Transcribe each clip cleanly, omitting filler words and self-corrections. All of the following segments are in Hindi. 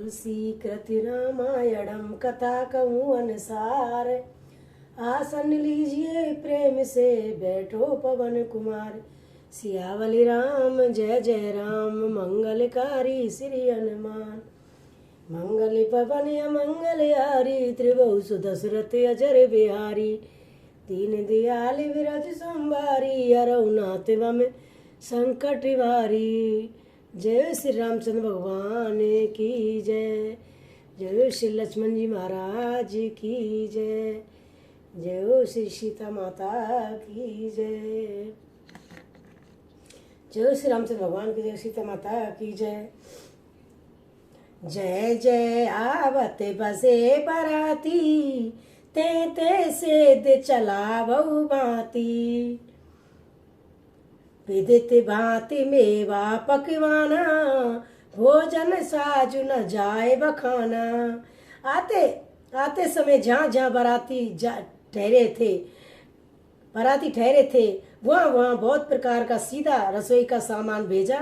तुलसी कृति रामायणम कथा कहूँ अनुसार। आसन लीजिए प्रेम से बैठो पवन कुमार। सियावली राम जय जय राम मंगलकारी श्री हनुमान। मंगल पवन अमंगलहारी त्रिभुवन दशरथ अजर बिहारी। दीन दयाल विरज संभारी हरहुनाथ वम संकट वारी। जय श्री रामचंद्र भगवान की जय। जय श्री लक्ष्मण जी महाराज की जय। जय श्री सीता माता की जय। जय श्री रामचंद्र भगवान की जय। सीता माता की जय। जय जय आवत बसे बराती ते से चला बहु भांति। विदित भांति मेवा पकवाना भोजन साजु न जाए बखाना। आते आते समय जहाँ जहाँ बराती ठहरे थे वहाँ बहुत प्रकार का सीधा रसोई का सामान भेजा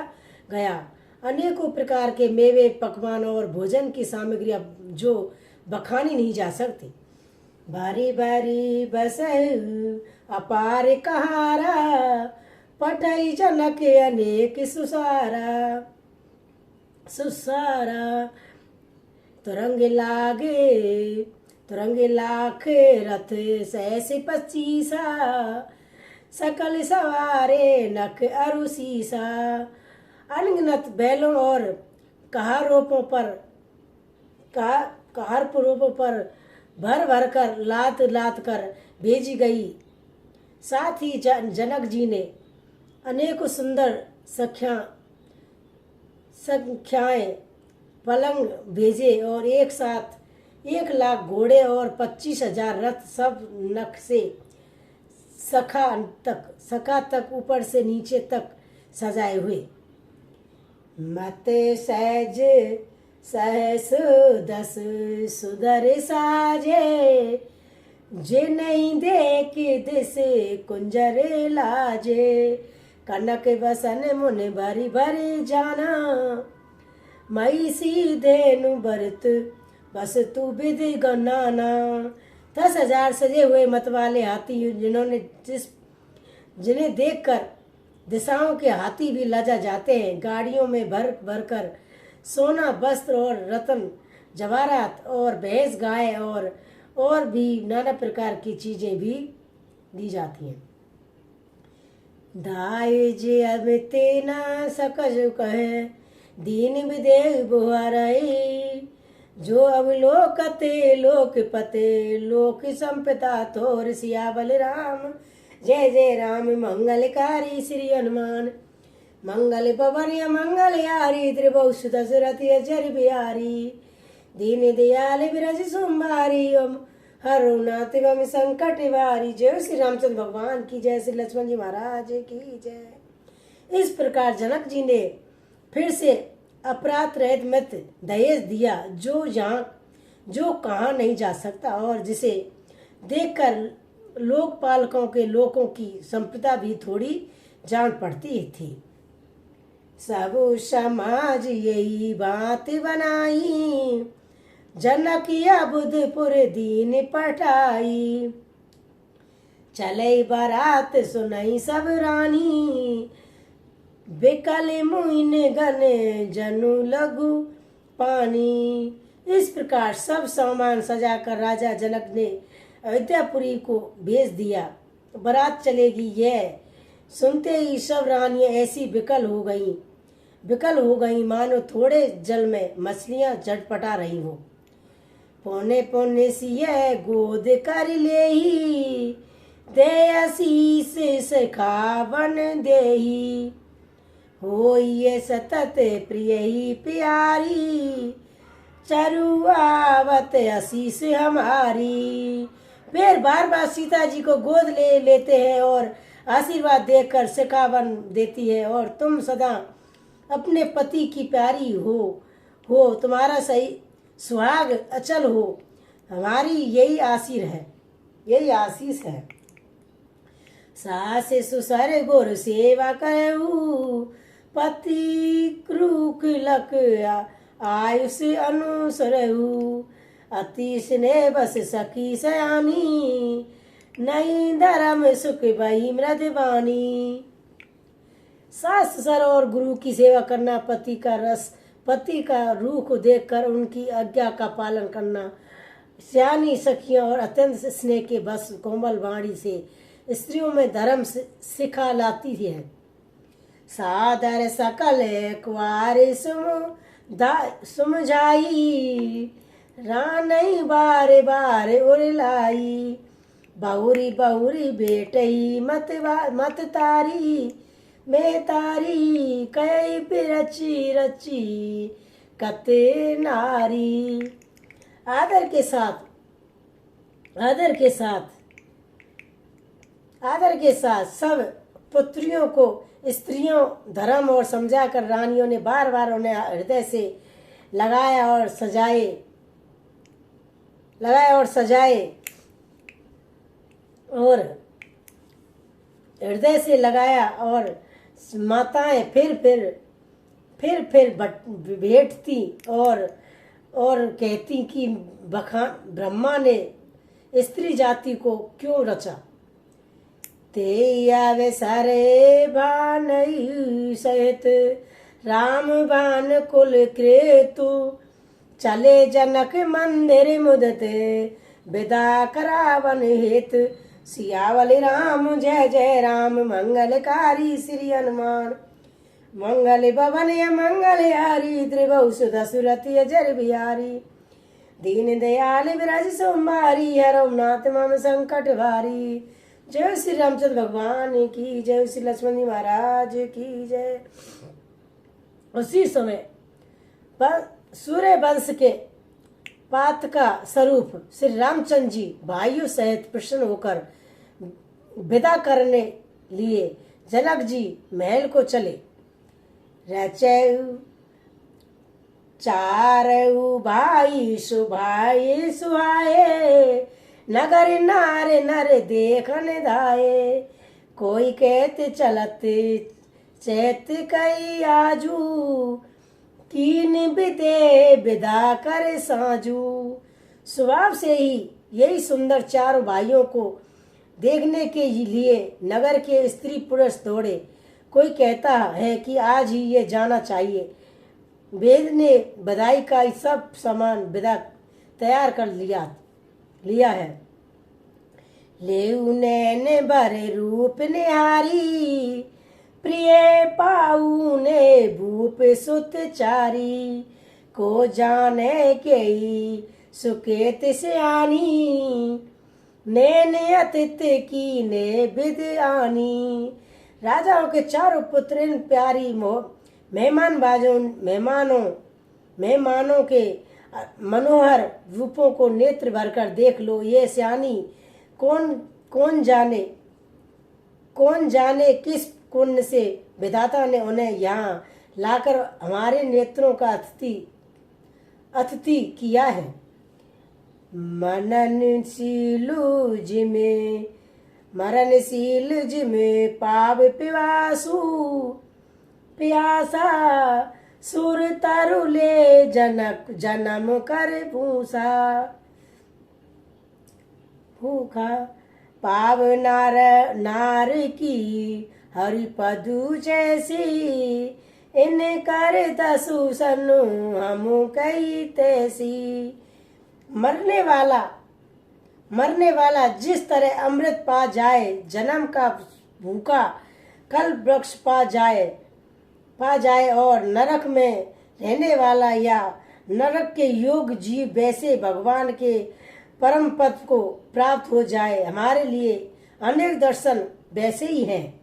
गया। अनेकों प्रकार के मेवे पकवान और भोजन की सामग्रियाँ जो बखानी नहीं जा सकती। बारी बारी बस अपार कहारा पठई जनक अनेक सुसारा। तुरंग लाख रथ सहस 25 सकल सवारे नख अरुसीसा। अनगिनत बैलों और कहारों पर भर भर कर लात कर भेजी गई। साथ ही जनक जी ने अनेकों सुंदर संख्याएं पलंग भेजे और एक साथ 1 लाख घोड़े और 25,000 रथ सब नख से सखा तक ऊपर से नीचे तक सजाए हुए। मत सहज सहस 10 सुधर साजे। जे नहीं देख दिस कुंजर लाजे। कनक बसन मुन भरी भरी जाना। मई सीधे नु भरत बस तू विधि गनाना। 10,000 सजे हुए मतवाले हाथी जिन्हें देखकर दिशाओं के हाथी भी लजा जाते हैं। गाड़ियों में भर भर कर सोना वस्त्र और रत्न जवाहरात और भैंस गाय और भी नाना प्रकार की चीजें भी दी जाती हैं। दाय जे अब तेना सकज कहे दीन विदेह बुहारई। जो अब लोकते लोकपते लोक संपदा तोर। सियावल राम जय जय राम मंगलकारी श्री हनुमान। मंगल पवन मंगलहारी त्रिभुवन दशरथ अजर बिहारी। दीन दयाल विरज संभारी हरहुनाथ वम संकट वारी। जय श्री रामचंद्र भगवान की जय। श्री लक्ष्मण जी महाराज की जय। इस प्रकार जनक जी ने फिर से अपराध रहित मत दहेज दिया जो कहा नहीं जा सकता और जिसे देखकर लोकपालकों के लोगों की संपदा भी थोड़ी जान पड़ती थी। सब समाज यही बात बनाई। जनक या बुधपुर दीन पठाई। चले बारात सुनई सब रानी। बिकल मुइन गन जनु लघु पानी। इस प्रकार सब सामान सजाकर राजा जनक ने अयोध्यापुरी को भेज दिया। बारात चलेगी यह सुनते ही सब रानियां ऐसी विकल हो गई मानो थोड़े जल में मछलियां झटपटा रही हो। पौने पौने सिय गोद कर लेही। दे आशीष सखावन देही। हो ये सतत प्रिय ही प्यारी। चरुआवत आशीष हमारी। फिर बार बार सीता जी को गोद लेते हैं और आशीर्वाद देकर सिखावन देती है। और तुम सदा अपने पति की प्यारी हो तुम्हारा सही सुहाग अचल हो। हमारी यही आशीष है। सास सुसर गुर सेवा करऊ। पति क्रूक लक आयुष अनुसरहु, अति स्नेह बस सखी सयानी, नहीं धर्म सुख भई मृदवानी। सास ससुर और गुरु की सेवा करना, पति का रूह को देखकर उनकी आज्ञा का पालन करना, सियानी सखियों और अत्यंत स्नेह के बस कोमल वाणी से स्त्रियों में धर्म सिखा लाती है। सादर सकल कुआर सुमझाई, रानई बारे बारे उड़लाई, बहुरी बहुरी बेटई मत तारी, मैं तारी कई रची रची कते नारी। आदर के साथ सब पुत्रियों को स्त्रियों धर्म और समझा कर रानियों ने बार बार उन्हें हृदय से लगाया और माताएं फिर भेंटती और कहती कि ब्रह्मा ने स्त्री जाति को क्यों रचा। ते आवे सारे भान सहित, राम भान कुल क्रेतु, चले जनक मंदिर मुदते, विदा करावन हेतु, सियावल राम जय जय राम, मंगलकारी श्री हनुमान, मंगल भवन मंगल हारी, त्रिभुव सुधा सुरति अजर बिहारी, दीन दयाल विराज सोमवारी, हरौ नाथ मम संकट भारी। जय श्री रामचंद्र भगवान की जय, श्री लक्ष्मण जी महाराज की जय। उसी समय पर सूर्य वंश के पात का स्वरूप श्री रामचंद्र जी भाइयों सहित प्रसन्न होकर विदा करने लिए जनक जी महल को चले। रचयु चारऊ भाई सुभाई सुहाए, नगर नार नर देखन धाये, कोई कहत चलत चैत कई आजू, कीन बिदे विदा कर साजू। स्वभाव से ही यही सुंदर चारों भाइयों को देखने के लिए नगर के स्त्री पुरुष दौड़े। कोई कहता है कि आज ही ये जाना चाहिए। वेद ने बधाई का सब सामान विदा तैयार कर लिया है। लेउ नैन बरे रूप निहारी, प्रिय पाऊ ने भूप सुत चारी, को जाने के सुकेत सियानी, नैन अतिथ की ने विद आनी। राजाओं के चारों पुत्र इन प्यारी मेहमानों के मनोहर रूपों को नेत्र भरकर देख लो। ये सियानी कौन जाने किस पुण्य से विधाता ने उन्हें यहाँ लाकर हमारे नेत्रों का अतिथि किया है। मरणशील जिमे पाव प्यासा, सुर तरुले जन्म कर भूखा, पाव नार की हरिपदु जैसी, इन कर दसु सनु हम कई तैसी। मरने वाला जिस तरह अमृत पा जाए, जन्म का भूखा कल वृक्ष पा जाए और नरक में रहने वाला या नरक के योग जीव वैसे भगवान के परम पद को प्राप्त हो जाए। हमारे लिए अनेक दर्शन वैसे ही हैं।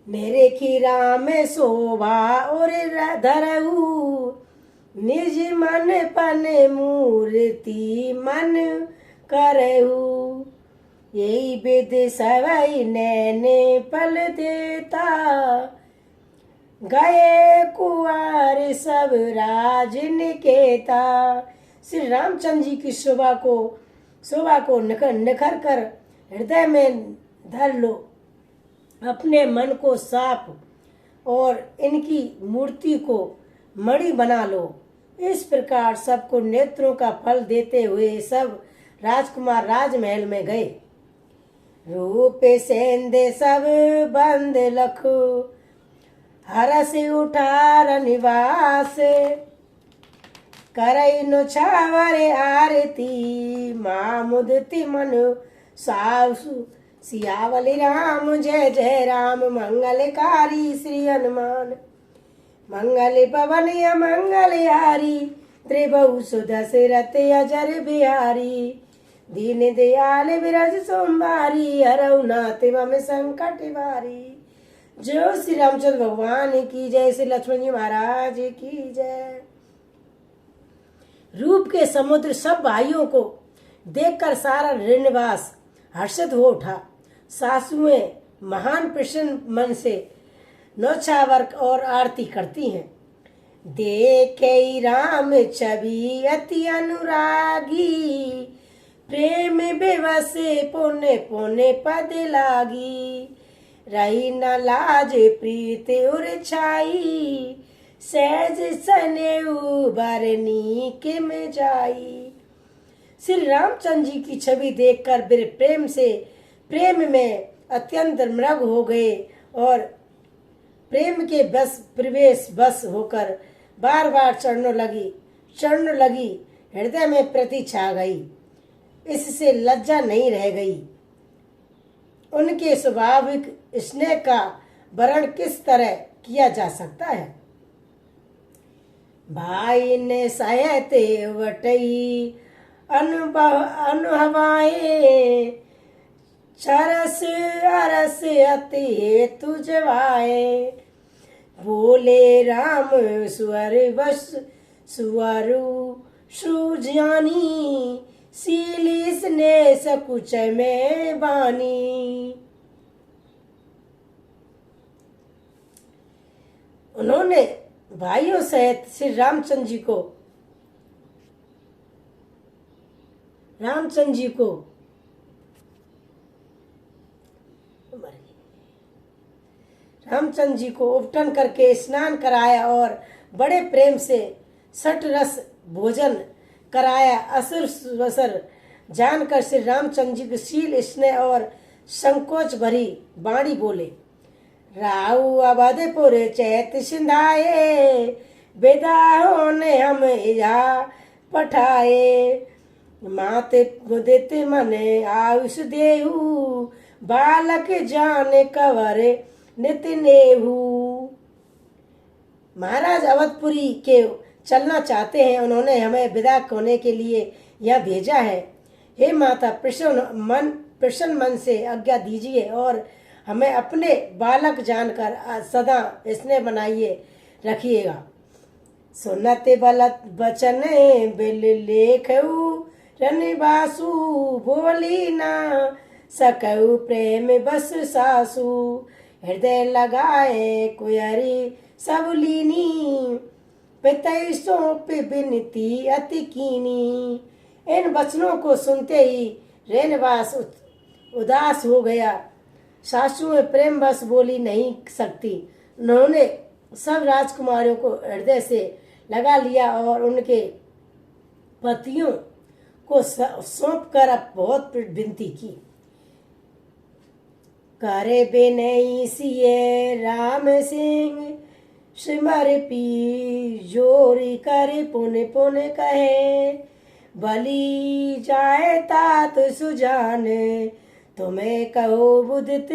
मेरे खीरा में शोभा और धरऊ, निज मन पन मूर्ति मन करहु, यही विद सवई नैने पल देता, गए कुआर सब राज निकेता। श्री रामचंद्र जी की शोभा को निखर कर हृदय में धर लो। अपने मन को साफ और इनकी मूर्ति को मणि बना लो। इस प्रकार सबको नेत्रों का फल देते हुए सब राजकुमार राजमहल में गए। रूप सेंदे सब बंद लखु, हरस उठार निवास। करई नो छावरे आरती, माँ मुदति मनु सासु। सियावली राम जय जय राम, मंगलकारी श्री हनुमान। मंगल पवन अमंगल हारी, त्रिभुव सुदशरथ अजर बिहारी। दीन दयाल विरज सोमवारी, हरऊ नाथ मम संकट वारी। जो श्री रामचंद्र भगवान की जय, श्री लक्ष्मण जी महाराज की जय। रूप के समुद्र सब भाइयों को देखकर सारा श्रीनिवास हर्षित हो उठा। सासुएं महान प्रसन्न मन से नौछावर और आरती करती हैं। देखे राम छवि अति अनुरागी, प्रेम बेवस पुण्य पुण्य पद लागी। रही न लाज प्रीत उर छाई, सहज सनेऊ बरनी के में जाई। श्री रामचंद्र जी की छवि देखकर वे प्रेम में अत्यंत मग्न हो गए और प्रेम के प्रवेश बस होकर बार बार चढ़ने लगी। हृदय में प्रति छा गई, इससे लज्जा नहीं रह गई। उनके स्वाभाविक स्नेह का वर्णन किस तरह किया जा सकता है। भाई ने सहते वटई अनुभवाए, चरस अरस अति तुझवाए। बोले राम सुअर बस सुअरु सुजानी, सीलिस ने सकुच में बानी। उन्होंने भाइयों सहित श्री रामचंद्र जी को उपटन करके स्नान कराया और बड़े प्रेम से सठ रस भोजन कराया। असुर वसर जानकर श्री रामचंद्र जी की शील स्नेह और संकोच भरी वाणी बोले। राहु अवधपुर चैत सिंधाए, बेदाओं ने हम यहाँ पठाए। माते मुदित मन आयुष देहु, बालक जाने कवर नित नेहु। महाराज अवधपुरी के चलना चाहते हैं, उन्होंने हमें विदा होने के लिए यह भेजा है। हे माता, प्रसन्न मन से आज्ञा दीजिए और हमें अपने बालक जानकर सदा स्नेह बनाइए रखिएगा। सुनते बलत बचन बिल लेखऊ, रनिवासु बोली ना सकऊ प्रेम बस सासु। हृदय लगाए कुयरी सब लीनी, पितई सौंप बिनती अति कीनी। इन वचनों को सुनते ही रेणवास उदास हो गया। सासू में प्रेम बस बोली नहीं सकती। उन्होंने सब राजकुमारों को हृदय से लगा लिया और उनके पतियों को सौंप कर अब बहुत विनती की। करे बिनई सिए राम सिंह, सिमर पी जोरी करे पुन पुन कहे। बलि जाए तात सुजान, तुम्हें कहो बुदित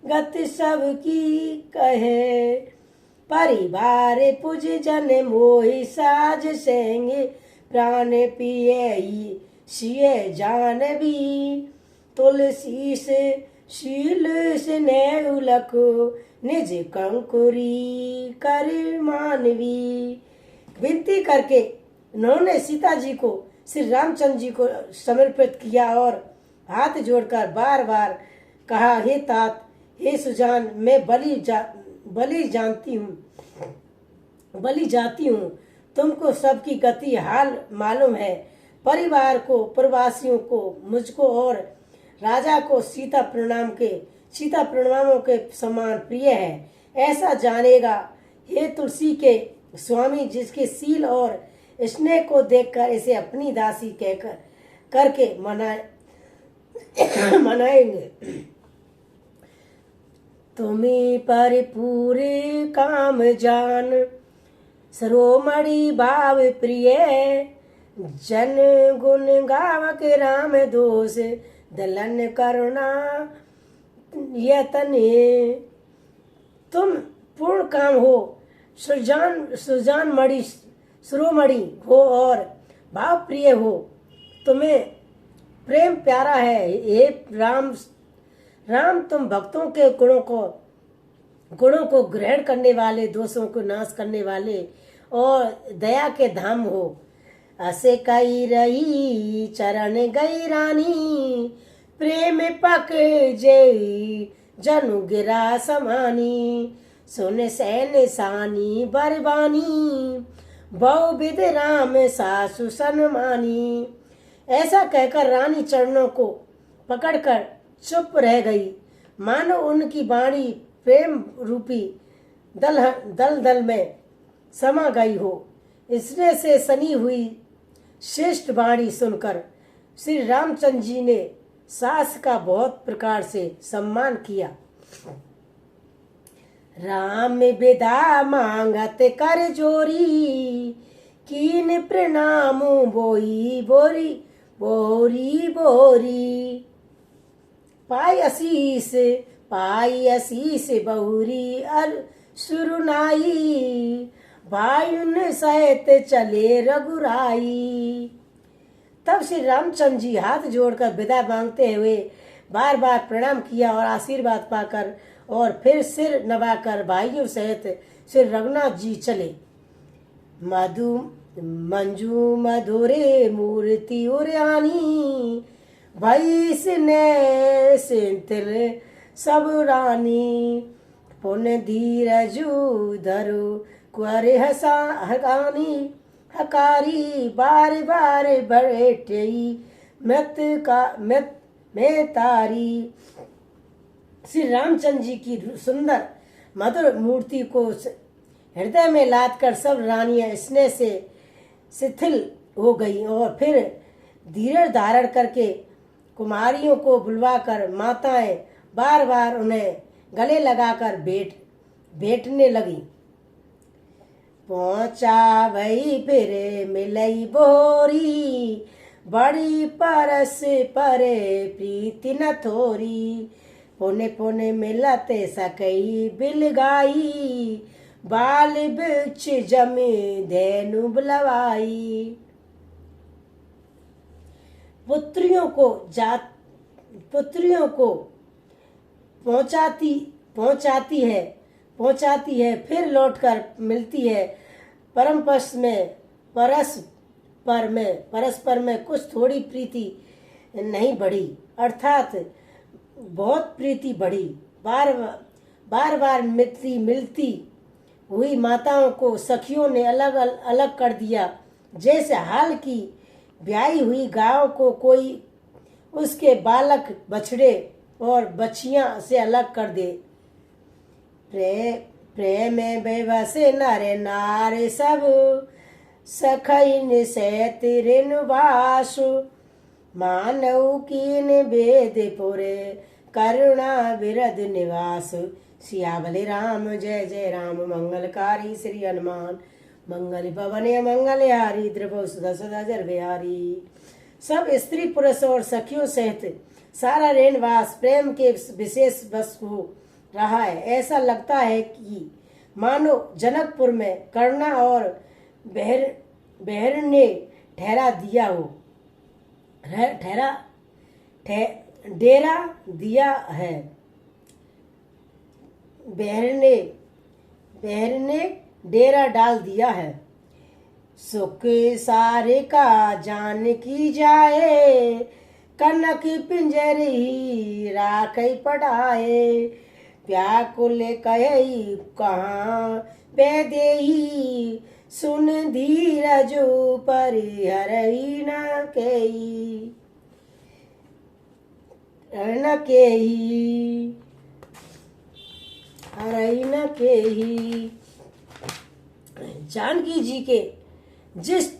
गति सबकी कहे। परिवार पुज जन मोहि साज सेंगे, प्राण पिए सिए जानवी। तुलसी से शील स्नेह उलको, निज कंकुरी कर मानवी। विनती करके उन्होंने सीता जी को श्री रामचंद्र जी को समर्पित किया और हाथ जोड़कर बार बार कहा, हे तात, हे सुजान, मैं बलि जाती हूँ। तुमको सबकी गति हाल मालूम है। परिवार को, प्रवासियों को, मुझको और राजा को सीता प्रणामों के समान प्रिय है, ऐसा जानेगा। हे तुलसी के स्वामी जिसके शील और स्नेह को देखकर इसे अपनी दासी कहकर करके मनाएंगे। तुम्ही पर पूरे काम जान, सरोमणि भाव प्रिय, जन गुण गावक राम दोष, दलन करुणा यतने। तुम पूर्ण काम हो, सुजान मणि शिरोमणि हो और भाव प्रिय हो, तुम्हें प्रेम प्यारा है। हे राम तुम भक्तों के गुणों को ग्रहण करने वाले, दोषों को नाश करने वाले और दया के धाम हो। असे कई रही चरण गई रानी, प्रेम पक जय जनु गिरा समानी, सुन सैन सानी बरबानी, बहुविध राम सासु सन्मानी। ऐसा कहकर रानी चरणों को पकड़कर चुप रह गई, मानो उनकी वाणी प्रेम रूपी दल में समा गई हो। इसने से सनी हुई श्रेष्ठ वाणी सुनकर श्री रामचंद्र जी ने सास का बहुत प्रकार से सम्मान किया। राम विदा मांगत कर जोरी, कीन प्रणाम बोई बोरी बोरी बोरी, पाई आशीष बहुरी अर सुरुनाई, भायुन सहित चले रघुराई। तब श्री रामचंद्र जी हाथ जोड़कर विदा मांगते हुए बार बार प्रणाम किया और आशीर्वाद पाकर और फिर सिर नवाकर भाइयों सहित श्री रघुनाथ जी चले। मंजू मधुरे मूर्ति उर्यानी, भई स्नेह सिंतिल सब रानी, पुन धीरजु धरु कुर हसानी, हकारी बार बार बैठई मत में तारी। श्री रामचंद्र जी की सुंदर मधुर मूर्ति को हृदय में लाद कर सब रानियां स्नेह से शिथिल हो गई और फिर धीरज धारण करके कुमारियों को बुलवाकर माताएं बार बार उन्हें गले लगाकर बैठने लगी। पहुंचा भई फिर मिलई बोरी, बड़ी परस परे प्रीति न थोरी, पुने पुने मिलते सकई बिल गाई, बाल बिच जमे धेनु बुलवाई। पुत्रियों को पहुंचाती है फिर लौटकर मिलती है। परस्पर में कुछ थोड़ी प्रीति नहीं बढ़ी, अर्थात बहुत प्रीति बढ़ी। बार बार मिलती हुई माताओं को सखियों ने अलग कर दिया, जैसे हाल की ब्याही हुई गायों को कोई उसके बालक बछड़े और बछियां से अलग कर दे। प्रेम बेबस नर नार सब, सखइन सैत ऋण वासु, मानव कीन वेद पुरे, करुणा विरद निवास। सियावली राम जय जय राम, मंगलकारी श्री हनुमान, मंगल भवन मंगलहारी, द्रवो सुधा सदा जर बिहारी। सब स्त्री पुरुष और सखियों सहित सारा रेणवास प्रेम के विशेष बस हो रहा है। ऐसा लगता है कि मानो जनकपुर में करुणा और बहर ने डेरा दिया है। बहर ने डेरा डाल दिया है। सुख सारे का जान की जाए, कनक पिंजरी राखई पढ़ाए, व्याकुल कही कहाँ पे देही, सुन धीरजो परिहरई न केही। जानकी जी के जिस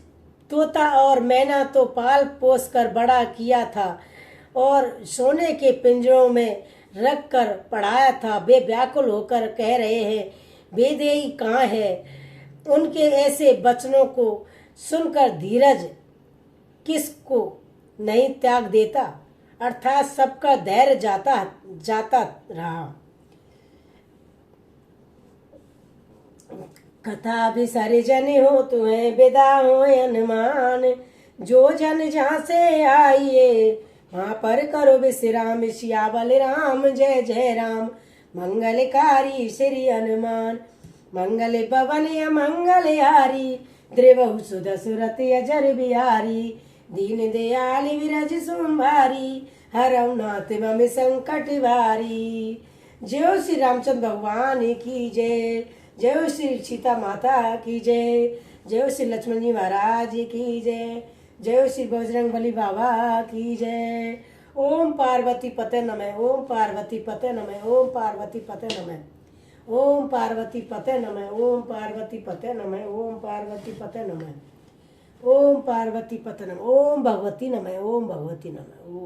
तोता और मैना तो पाल पोस कर बड़ा किया था और सोने के पिंजरों में रख कर पढ़ाया था, वे व्याकुल होकर कह रहे हैं वैदेही कहाँ है। उनके ऐसे वचनों को सुनकर धीरज किसको नहीं त्याग देता, अर्थात सबका धैर्य जाता रहा। कथा भी सारे जन हो तुम्हें विदा हो अनुमान, जो जन जहाँ से आइए वहाँ पर करो विश्राम। सियावल राम जय जय राम, मंगलकारी श्री हनुमान। मंगल भवन मंगल हारी, द्रिवहु सुध सुरत अजर बिहारी। दीन दयाल विरज सुंभारी, हरऊ नाथ मम संकट भारी। जय श्री रामचंद्र भगवान की जय, जय श्री सीता माता की जय, जय श्री लक्ष्मण जी महाराज की जय, जय श्री बजरंगबली बाबा की जय। ओम पार्वती पते नमः, ओम पार्वती पते नमः, ओम पार्वती पते नमः, ओम पार्वती पते नमः, ओम पार्वती पते नमः, ओम पार्वती पते नमः, ओम पार्वती पते नमः, ओम भगवती नमः, ओम भगवती नमः।